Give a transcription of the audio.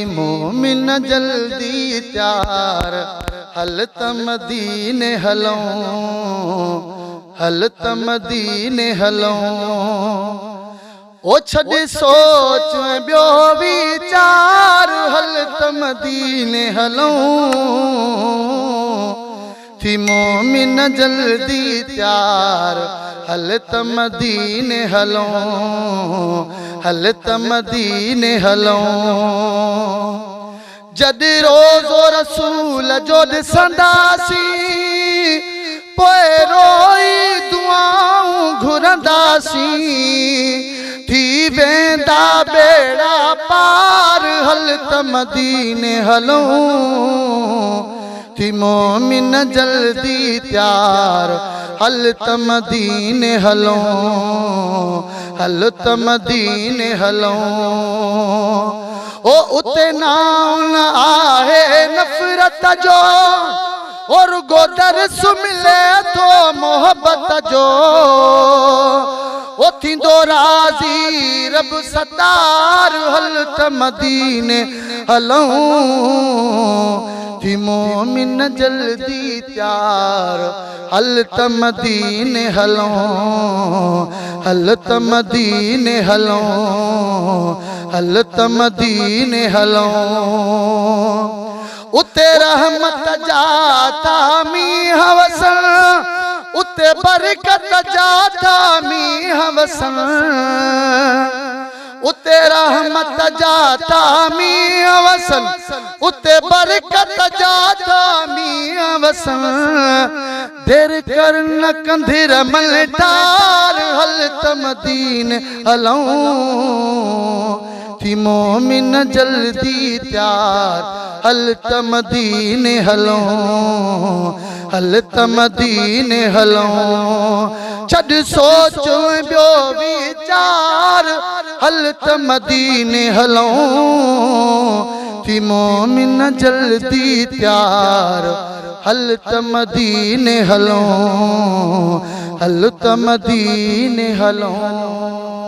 मोमिन जल्दी त्यार हल त मदीने हलूं, हल त मदीने हलूं। ओ छॾे सोच ॿियो वीचार हल त मदीने हलूं। थी मोमिन जल्दी त्यार हल त मदीने हलूं, हल त मदीने हलूं। जद रोज़ो रसूल जो ॾिसंदासीं पोइ रोई दुआऊं घुरंदासीं। थी वेंदा बेड़ा पार हल त मदीने हलूं। थी मोमिन जल्दी त्यार हल त मदीने हलूं, हल त मदीने हलूं। ओ उते नाम आहे नफ़रत जो और गोदरस मिले तो मोहब्बत जो। ओ थींदो राज़ी रब सतार हल त मदीने हलूं। थी मोमिन जल्दी त्यार हल त मदीने हलूं, हल त मदीने हलूं, हल त मदीने हलूं। उते रहमत जाता मींह वसन, उते बरकत जाता मींह वसन। उते रहमत जाता मींह वसन, उते बरकत जाता मींह वसन। देर कर न कंधिर मलटार हल त मदीने हलूं। थी मोमिन जल्दी त्यार हल त मदीने हलूं, हल त मदीने हलूं। छॾ सोच ॿियो वीचार हल त मदीने हलूं। थी मोमिन जल्दी त्यार हल त मदीने हलूं, हल त मदीने हलूं।